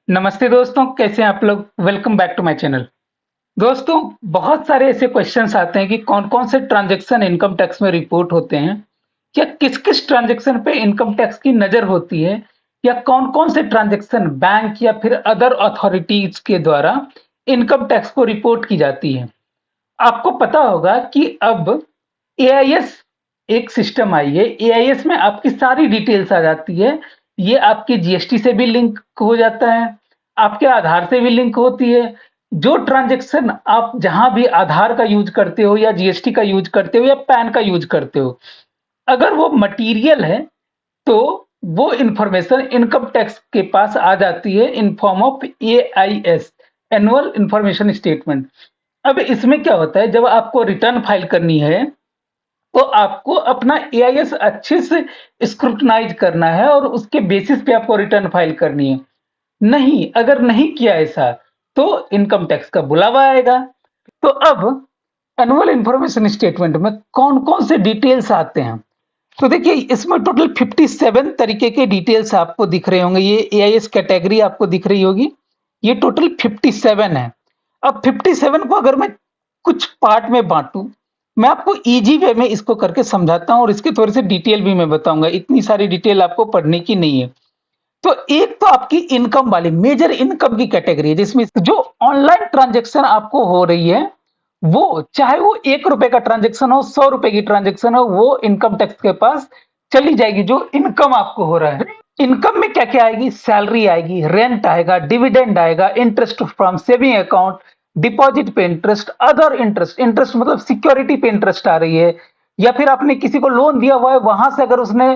नमस्ते दोस्तों, कैसे हैं आप लोग। Welcome back to my channel. दोस्तों, बहुत सारे ऐसे क्वेश्चंस आते हैं कि कौन-कौन से ट्रांजैक्शन इनकम टैक्स में रिपोर्ट होते हैं, या किस-किस ट्रांजैक्शन पे इनकम टैक्स की नज़र होती है, या कौन-कौन से ट्रांजैक्शन बैंक या फिर अदर अथॉरिटीज के द्वारा इनकम टैक्स को रिपोर्ट की जाती है। आपको पता होगा कि अब एआईएस एक सिस्टम आई है। एआईएस में आपकी सारी डिटेल्स आ जाती है। ये आपके जीएसटी से भी लिंक हो जाता है, आपके आधार से भी लिंक होती है। जो ट्रांजैक्शन आप जहां भी आधार का यूज करते हो या जीएसटी का यूज करते हो या पैन का यूज करते हो, अगर वो मटेरियल है तो वो इंफॉर्मेशन इनकम टैक्स के पास आ जाती है in form of AIS, annual information statement. अब इसमें क्या होता है, जब आपको रिटर्न फाइल करनी है तो आपको अपना एआईएस अच्छे से स्क्रूटनाइज करना है और उसके बेसिस पे आपको रिटर्न फाइल करनी है। नहीं, अगर नहीं किया ऐसा तो इनकम टैक्स का बुलावा आएगा। तो अब एनुअल इंफॉर्मेशन स्टेटमेंट में कौन-कौन से डिटेल्स आते हैं, तो देखिए इसमें टोटल 57 तरीके के डिटेल्स आपको दिख रहे होंगे। ये एआईएस कैटेगरी आपको दिख रही होगी। ये टोटल 57 है। अब 57 को अगर मैं कुछ पार्ट में बांटूं, मैं आपको इजी वे में इसको करके समझाता हूं और इसके थोड़े से डिटेल भी मैं बताऊंगा। इतनी सारी डिटेल आपको पढ़ने की नहीं है। तो एक तो आपकी इनकम वाली मेजर इनकम की कैटेगरी है, जिसमें जो ऑनलाइन ट्रांजैक्शन आपको हो रही है, वो चाहे वो 1 रुपए का ट्रांजैक्शन हो, 100 रुपए की ट्रांजैक्शन हो, वो इनकम टैक्स के पास चली जाएगी। जो इनकम आपको हो रहा है, इनकम में क्या क्या आएगी, सैलरी आएगी, रेंट आएगा, डिविडेंड आएगा, interest from saving account, deposit पे इंटरेस्ट, अदर इंटरेस्ट, इंटरेस्ट मतलब सिक्योरिटी पे इंटरेस्ट आ रही है, या फिर आपने किसी को लोन दिया हुआ है, वहां से अगर उसने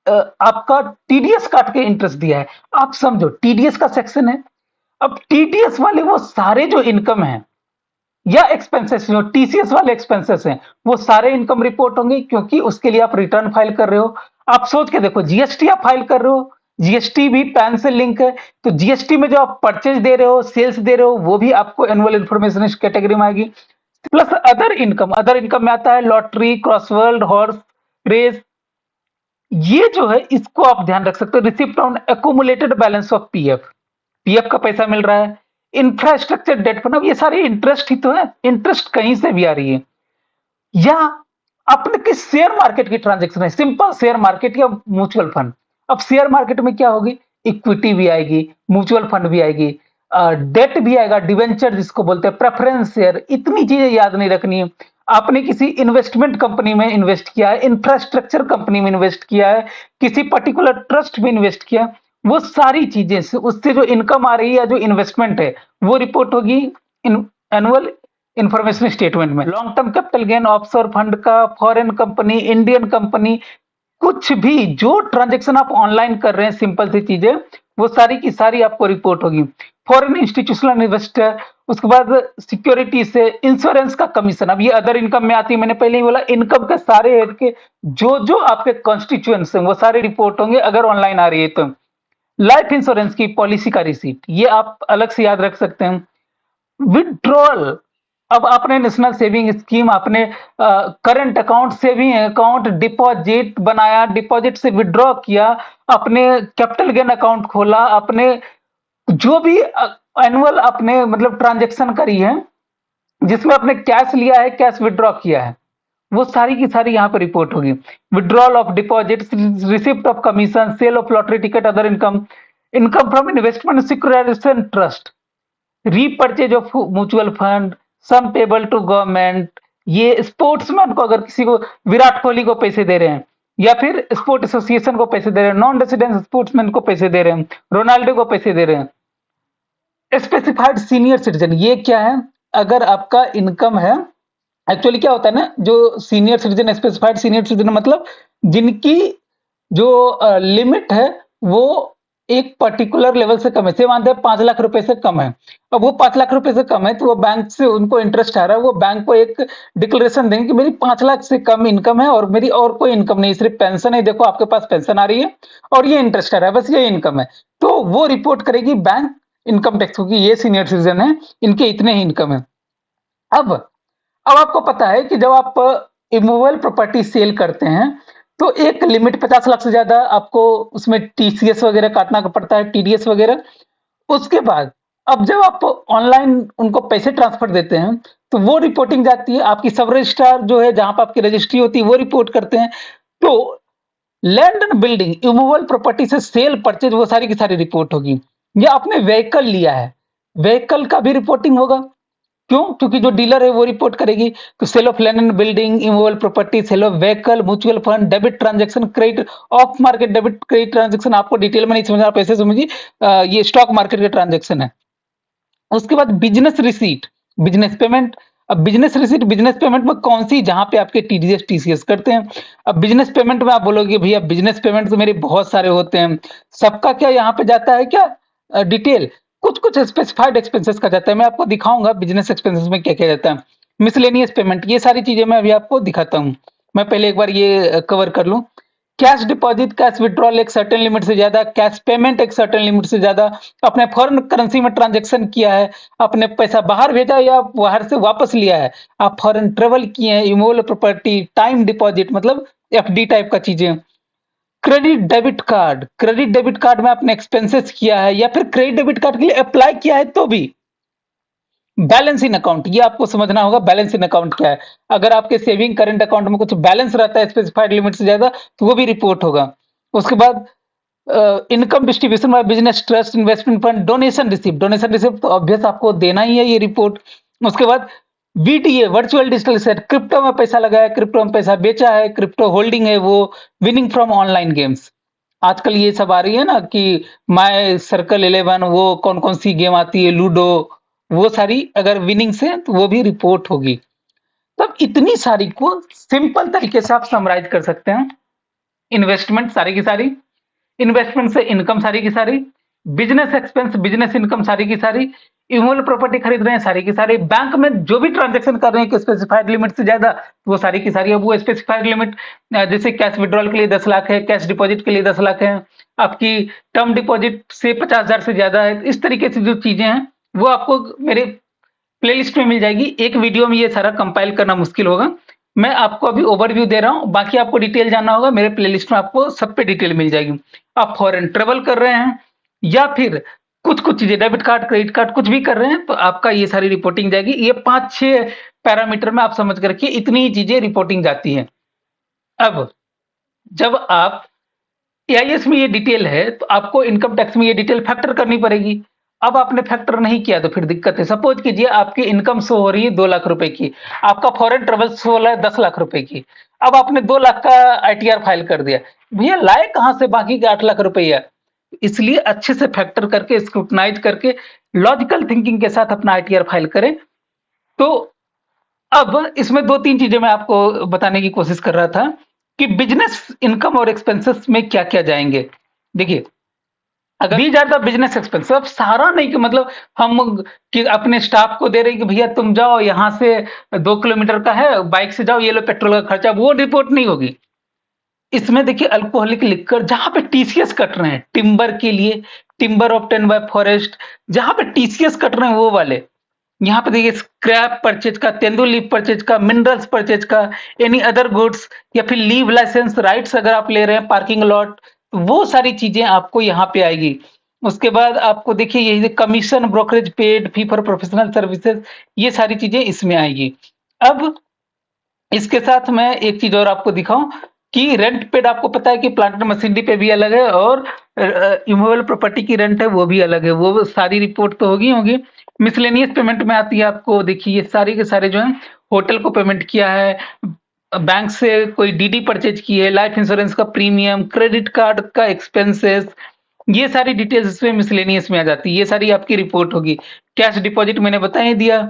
आपका टीडीएस काट के इंटरेस्ट दिया है, आप समझो टीडीएस का सेक्शन है। अब टीडीएस वाले वो सारे जो इनकम है या एक्सपेंसेस, जो टीसीएस वाले एक्सपेंसेस हैं, वो सारे इनकम रिपोर्ट होंगे, क्योंकि उसके लिए आप रिटर्न फाइल कर रहे हो। आप सोच के देखो, जीएसटी आप फाइल कर रहे हो, जीएसटी भी पैन से लिंक है, तो जीएसटी में जो आप परचेज दे रहे हो, सेल्स दे रहे हो, वो भी आपको एनुअल इंफॉर्मेशन इस कैटेगरी में आएगी। प्लस अदर इनकम में आता है लॉटरी, क्रॉसवर्ड, हॉर्स रेस। ये जो है इसको आप ध्यान रख सकते हो। Receipt on accumulated balance of PF, PF का पैसा मिल रहा है। इंफ्रास्ट्रक्चर डेट फंड, अब ये सारे इंटरेस्ट ही तो है, इंटरेस्ट कहीं से भी आ रही है। या अपने किस शेयर मार्केट की ट्रांजैक्शन है, सिंपल शेयर मार्केट या म्यूचुअल फंड। अब शेयर मार्केट में क्या होगी, इक्विटी भी आएगी, म्यूचुअल फंड भी आएगी, डेट भी आएगा, डिवेंचर जिसको बोलते हैं, प्रेफरेंस शेयर। इतनी चीजें याद नहीं रखनी है। आपने किसी इन्वेस्टमेंट कंपनी में इन्वेस्ट किया है, इंफ्रास्ट्रक्चर कंपनी में इन्वेस्ट किया है, किसी पर्टिकुलर ट्रस्ट में इन्वेस्ट किया है, वो सारी चीजें उससे जो इनकम आ रही है या जो इन्वेस्टमेंट है, वो रिपोर्ट होगी इन एनुअल इंफॉर्मेशन स्टेटमेंट में। Long term capital gain, offshore fund का, फॉरेन कंपनी, इंडियन कंपनी, कुछ भी जो ट्रांजैक्शन आप ऑनलाइन कर रहे हैं, सिंपल सी चीजें, वो सारी की सारी आपको रिपोर्ट होगी। फॉरेन इंस्टीट्यूशनल इन्वेस्टर, उसके बाद सिक्योरिटी से, इंश्योरेंस का कमीशन। अब ये अदर इनकम में आती है, मैंने पहले ही बोला, इनकम के सारे हेड के जो जो आपके कॉन्स्टिट्यूएंट्स हैं, वो सारे रिपोर्ट होंगे अगर ऑनलाइन आ रही है तो। लाइफ इंश्योरेंस की पॉलिसी का रिसीट, ये आप अलग से याद रख सकते हैं। विड्रॉल, अब आपने नेशनल सेविंग स्कीम, आपने current account, saving account, deposit बनाया, डिपॉजिट से विड्रॉ किया, अपने कैपिटल गेन अकाउंट खोला, अपने जो भी एनुअल आपने मतलब ट्रांजैक्शन करी है, जिसमें आपने कैश लिया है, कैश विड्रॉ किया है, वो सारी की सारी यहाँ पे रिपोर्ट होगी। Withdrawal of deposit, receipt of commission, sale of lottery ticket, other income, income from investment securitisation trust, repurchase of mutual fund, sum payable to government. ये स्पोर्ट्समैन को, अगर किसी को, विराट कोहली को पैसे दे रहे हैं, या फिर स्पोर्ट एसोसिएशन को पैसे दे रहे हैं, नॉन रेसिडेंट स्पोर्ट्समैन को पैसे दे रहे हैं, रोनाल्डो को पैसे दे रहे हैं। स्पेसिफाइड सीनियर सिटीजन, ये क्या है, अगर आपका इनकम है, एक्चुअली क्या होता है ना, जो senior citizen, specified senior citizen मतलब जिनकी जो लिमिट है वो एक पर्टिकुलर लेवल से कम है, से मानते हैं 5 लाख रुपए से कम है। अब वो 5 लाख रुपए से कम है, तो वो बैंक से उनको इंटरेस्ट आ रहा है, वो बैंक को एक डिक्लेरेशन देंगे कि मेरी 5 लाख से कम इनकम है और मेरी और कोई इनकम नहीं, सिर्फ पेंशन है, देखो आपके पास पेंशन आ रही है और ये इंटरेस्ट आ रहा है, बस ये इनकम है। तो वो रिपोर्ट करेगी बैंक इनकम टैक्स को कि ये सीनियर सिटीजन है, इनके इतने ही इनकम है। अब आपको पता है कि जब आप इमूवेबल प्रॉपर्टी सेल करते हैं, तो एक लिमिट 50 लाख से ज्यादा आपको उसमें टीसीएस वगैरह काटना पड़ता है, टीडीएस वगैरह। उसके बाद अब जब आप ऑनलाइन उनको पैसे ट्रांसफर देते हैं, तो वो रिपोर्टिंग जाती है, आपकी सब रजिस्ट्रार जो है जहाँ पे आपकी रजिस्ट्री होती है वो रिपोर्ट करते हैं। तो land and building, immovable property से सेल, परचेज, वो सारी की सारी रिपोर्ट होगी। या आपने व्हीकल लिया है, व्हीकल का भी रिपोर्टिंग होगा। क्यों? क्योंकि जो डीलर है वो रिपोर्ट करेगी। तो sale of land and building, immovable property, sale of vehicle, mutual fund, debit transaction, credit, off market debit credit transaction, आपको डिटेल में नहीं समझना, आप ऐसे समझिए ये स्टॉक मार्केट के ट्रांजैक्शन है। उसके बाद बिजनेस रिसीट, बिजनेस पेमेंट। अब बिजनेस रिसीट, बिजनेस पेमेंट में कौन सी, जहां पे आपके टीडीएस टीसीएस करते हैं। अब बिजनेस पेमेंट में आप बोलोगे भैया बिजनेस पेमेंट तो मेरे बहुत सारे होते हैं, सबका क्या यहाँ पे जाता है क्या डिटेल? कुछ कुछ स्पेसिफाइड एक्सपेंसेस का जाता है, मैं आपको दिखाऊंगा बिजनेस एक्सपेंसेस में क्या क्या जाता है। मिसलेनियस पेमेंट, ये सारी चीजें मैं अभी आपको दिखाता हूँ। मैं पहले एक बार ये कवर कर लूं। कैश डिपॉजिट, कैश विड्रॉल एक सर्टेन लिमिट से ज्यादा, कैश पेमेंट एक सर्टेन लिमिट से ज्यादा, अपने फॉरेन करेंसी में ट्रांजैक्शन किया है, आपने पैसा बाहर भेजा या बाहर से वापस लिया है, आप फॉरेन ट्रेवल किए हैं, इमूवेबल प्रॉपर्टी, टाइम डिपॉजिट मतलब एफडी टाइप का चीजें। Credit debit card, credit debit card में आपने एक्सपेंसेस किया है या फिर क्रेडिट डेबिट कार्ड के लिए अप्लाई किया है तो भी। बैलेंस इन अकाउंट, ये आपको समझना होगा बैलेंस इन अकाउंट क्या है। अगर आपके सेविंग करंट अकाउंट में कुछ बैलेंस रहता है स्पेसिफाइड लिमिट से ज्यादा, तो वो भी रिपोर्ट होगा। उसके बाद income distribution by business, trust, investment fund, donation receipt, donation receipt तो ऑब्वियस आपको देना ही है ये रिपोर्ट। उसके बाद VDA, virtual digital asset, crypto में पैसा लगाया, क्रिप्टो में पैसा बेचा है, क्रिप्टो होल्डिंग है वो, विनिंग फ्रॉम ऑनलाइन गेम्स। आजकल ये सब आ रही है ना कि माय सर्कल 11, वो कौन कौन सी गेम आती है, लूडो, वो सारी अगर विनिंग्स है तो वो भी रिपोर्ट होगी। तब इतनी सारी को सिंपल तरीके से आप समराइज कर सकते हैं। इन्वेस्टमेंट सारी की सारी, इन्वेस्टमेंट से इनकम सारी की सारी, बिजनेस एक्सपेंस, बिजनेस इनकम सारी की सारी, इमूवेबल प्रॉपर्टी खरीद रहे हैं सारी की सारी, बैंक में जो भी ट्रांजैक्शन कर रहे हैं स्पेसिफाइड लिमिट से ज्यादा, वो सारी की सारी। अब वो स्पेसिफाइड लिमिट जैसे कैश विड्रॉल के लिए 10 लाख है, कैश डिपॉजिट के लिए 10 लाख है, आपकी टर्म डिपॉजिट से 50,000 से ज्यादा है, इस तरीके से जो चीजें हैं वो आपको मेरे प्लेलिस्ट में मिल जाएगी। एक वीडियो में ये सारा कंपाइल करना मुश्किल होगा, मैं आपको अभी ओवरव्यू दे रहा हूँ, बाकी आपको डिटेल जानना होगा मेरे प्लेलिस्ट में आपको सब पे डिटेल मिल जाएगी। आप फॉरेन ट्रेवल कर रहे हैं या फिर कुछ कुछ चीजें डेबिट कार्ड क्रेडिट कार्ड कुछ भी कर रहे हैं तो आपका ये सारी रिपोर्टिंग जाएगी। ये 5-6 पैरामीटर में आप समझ कर रखिए, इतनी ही चीजें रिपोर्टिंग जाती है। अब जब आप एआईएस में ये डिटेल है तो आपको इनकम टैक्स में ये डिटेल फैक्टर करनी पड़ेगी। अब आपने फैक्टर नहीं किया तो फिर दिक्कत है। सपोज कीजिए आपकी इनकम शो हो रही है 2 लाख रुपए की, आपका फॉरेन ट्रेवल शो हो रहा है 10 लाख रुपए की, अब आपने 2 लाख का आईटीआर फाइल कर दिया, भैया लाए कहां से बाकी के 8 लाख रुपया? इसलिए अच्छे से फैक्टर करके स्क्रूटनाइज करके लॉजिकल थिंकिंग के साथ अपना आईटीआर फाइल करें। तो अब इसमें 2-3 चीजें मैं आपको बताने की कोशिश कर रहा था कि बिजनेस इनकम और एक्सपेंसेस में क्या क्या जाएंगे। देखिए, अगर these are the business expense, अब सारा नहीं कि मतलब हम कि अपने स्टाफ को दे रहे हैं कि भैया तुम जाओ यहाँ से 2 किलोमीटर का है, बाइक से जाओ, ये लो पेट्रोल का खर्चा, वो रिपोर्ट नहीं होगी। इसमें देखिए अल्कोहलिक लिकर, जहां पे टीसीएस कट रहे हैं टिम्बर के लिए, टिम्बर ऑब्टेन बाय फॉरेस्ट, जहां पे टीसीएस कट रहे हैं वो वाले, यहाँ पे देखिए स्क्रैप परचेज का, तेंदुल लीव परचेज का, मिनरल्स परचेज का, एनी अदर गुड्स या फिर लीव लाइसेंस राइट्स अगर आप ले रहे हैं, पार्किंग लॉट, तो वो सारी चीजें आपको यहाँ पे आएगी। उसके बाद आपको देखिए ये commission, brokerage paid, fee for professional services, ये सारी चीजें इसमें आएगी। अब इसके साथ मैं एक चीज और आपको दिखाऊं कि रेंट पेड, आपको पता है कि प्लांट एंड मशीनरी पे भी अलग है और इमूवेबल प्रॉपर्टी की रेंट है वो भी अलग है, वो सारी रिपोर्ट तो होगी होगी। मिसलेनियस पेमेंट में आती है आपको, देखिए ये सारे के सारे जो है, होटल को पेमेंट किया है, बैंक से कोई डीडी परचेज की है, लाइफ इंश्योरेंस का प्रीमियम, क्रेडिट कार्ड का एक्सपेंसेस, ये सारी डिटेल्स इसमें मिसलेनियस में आ जाती है, ये सारी आपकी रिपोर्ट होगी। कैश डिपॉजिट मैंने बता ही दिया।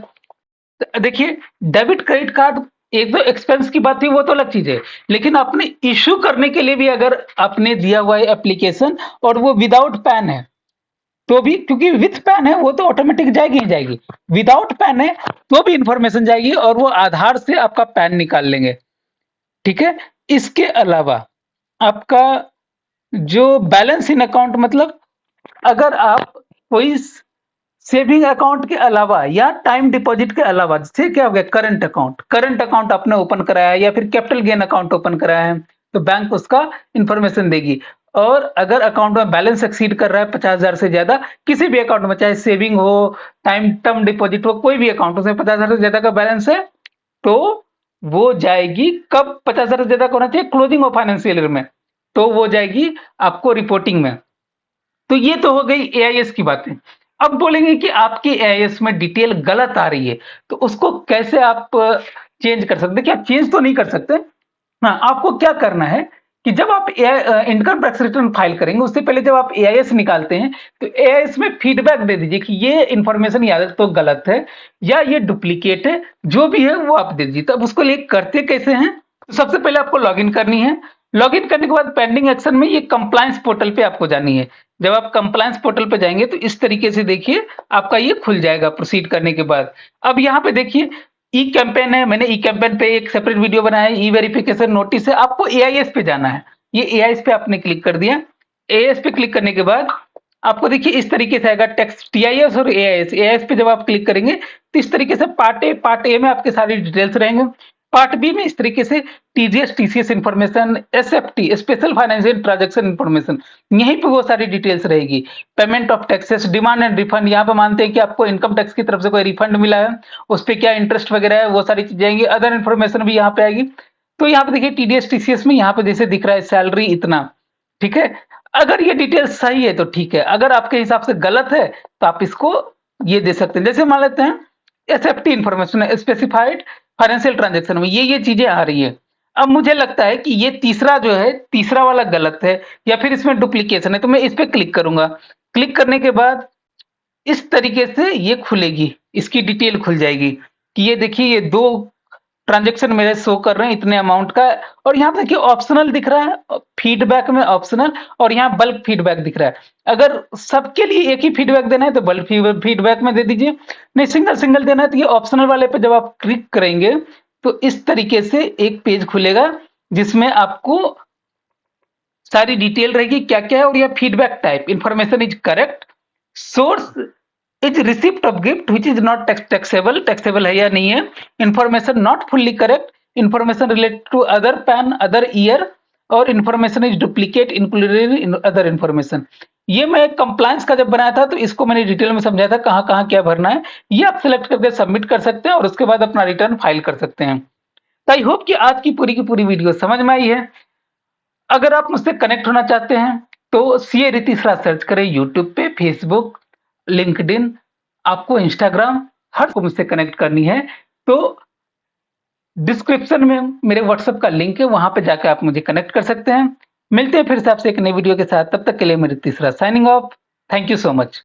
देखिए डेबिट क्रेडिट कार्ड, एक दो एक्सपेंस की बात थी वो तो अलग चीज है, लेकिन आपने इश्यू करने के लिए भी अगर आपने दिया हुआ है एप्लीकेशन और वो विदाउट पैन है तो भी, क्योंकि विथ पैन है वो तो ऑटोमेटिक जाएगी ही जाएगी, विदाउट पैन है तो भी इंफॉर्मेशन जाएगी और वो आधार से आपका पैन निकाल लेंगे। ठीक है, इसके अलावा आपका जो बैलेंस इन अकाउंट, मतलब अगर आप कोई सेविंग अकाउंट के अलावा या टाइम डिपॉजिट के अलावा, जैसे क्या हो गया करंट अकाउंट, करंट अकाउंट आपने ओपन कराया है या फिर कैपिटल गेन अकाउंट ओपन कराया है तो बैंक उसका इंफॉर्मेशन देगी। और अगर अकाउंट में बैलेंस एक्सीड कर रहा है 50,000 से ज्यादा, किसी भी अकाउंट में, चाहे सेविंग हो, टाइम टर्म डिपॉजिट हो, कोई भी अकाउंट, उसमें 50,000 से ज्यादा का बैलेंस है, तो वो जाएगी कब, 50,000 से ज्यादा होना चाहिए क्लोजिंग ऑफ फाइनेंशियल ईयर में, तो वो जाएगी आपको रिपोर्टिंग में। तो ये तो हो गई एआईएस की बातें। अब बोलेंगे कि आपकी एआईएस में डिटेल गलत आ रही है, तो उसको कैसे आप चेंज कर सकते हैं? क्या चेंज तो नहीं कर सकते। हाँ, आपको क्या करना है कि जब आप इनकम टैक्स रिटर्न फाइल करेंगे, उससे पहले जब आप एआईएस निकालते हैं, तो एआईएस में फीडबैक दे दीजिए कि ये इंफॉर्मेशन या तो गलत है या ये डुप्लीकेट है, जो भी है वो आप दे दीजिए। तब उसको लिए करते कैसे हैं? तो सबसे पहले आपको लॉगिन करनी है। लॉगिन करने के बाद पेंडिंग एक्शन में ये कंप्लायंस पोर्टल पे आपको जानी है। जब आप कंप्लायंस पोर्टल पे जाएंगे तो इस तरीके से देखिए आपका ये खुल जाएगा प्रोसीड करने के बाद। अब यहाँ पे देखिए ई कैंपेन है, मैंने ई कैंपेन पे एक सेपरेट वीडियो बनाया है। ई वेरिफिकेशन नोटिस है, आपको एआईएस पे जाना है। ये एआईएस पे आपने क्लिक कर दिया। एआईएस पे क्लिक करने के बाद आपको देखिए इस तरीके से आएगा टेक्स्ट, टीआईएस और एआईएस। एआईएस पे जब आप क्लिक करेंगे तो इस तरीके से पार्ट ए में आपके सारी डिटेल्स रहेंगे। पार्ट बी में इस तरीके से TGS TCS information, SFT special financial transaction information, यहीं पे वो सारी डिटेल्स रहेगी। Payment of taxes, demand and refund, यहाँ पे मानते हैं कि आपको इनकम टैक्स की तरफ से कोई रिफंड मिला है, उस पर क्या इंटरेस्ट वगैरह है, वो सारी चीजें आएंगी। अदर इन्फॉर्मेशन भी यहाँ पे आएगी। तो यहाँ पे देखिए टीडीएस टीसीएस में यहाँ पे जैसे दिख रहा है सैलरी इतना, ठीक है। अगर ये डिटेल सही है तो ठीक है, अगर आपके हिसाब से गलत है तो आप इसको ये दे सकते हैं। जैसे मान लेते हैं SFT information, specified financial transaction में ये चीजें आ रही है। अब मुझे लगता है कि ये तीसरा जो है, तीसरा वाला गलत है या फिर इसमें डुप्लीकेशन है, तो मैं इस पे क्लिक करूंगा। क्लिक करने के बाद इस तरीके से ये खुलेगी, इसकी डिटेल खुल जाएगी कि ये देखिए ये दो ट्रांजैक्शन मेरे शो कर रहे हैं इतने अमाउंट का। और यहाँ पे देखिए ऑप्शनल दिख रहा है, फीडबैक में ऑप्शनल, और यहाँ बल्क फीडबैक दिख रहा है। अगर सबके लिए एक ही फीडबैक देना है तो बल्क फीडबैक में दे दीजिए, नहीं सिंगल सिंगल देना है तो ये ऑप्शनल वाले पे जब आप क्लिक करेंगे तो इस तरीके से एक पेज खुलेगा जिसमें आपको सारी डिटेल रहेगी क्या क्या है। और यह feedback type, information is correct, source is receipt of gift which is not taxable, taxable है या नहीं है, information not fully correct, information related to other PAN other year, और information is duplicate included in other information. ये मैं compliance का जब बनाया था तो इसको मैंने डिटेल में समझाया था कहाँ कहाँ क्या भरना है। ये आप सिलेक्ट करके सबमिट कर सकते हैं और उसके बाद अपना रिटर्न फाइल कर सकते हैं। तो आई होप कि आज की पूरी वीडियो समझ में आई है। अगर आप मुझसे कनेक्ट होना चाहते हैं तो सीए रीतिसरा सर्च करें यूट्यूब पे, फेसबुक, लिंक्डइन, आपको इंस्टाग्राम, हर को मुझसे कनेक्ट करनी है तो डिस्क्रिप्शन में मेरे व्हाट्सएप का लिंक है, वहां पे जाकर आप मुझे कनेक्ट कर सकते हैं। मिलते हैं फिर से आपसे एक नई वीडियो के साथ, तब तक के लिए मेरी तीसरा signing off. Thank you so much.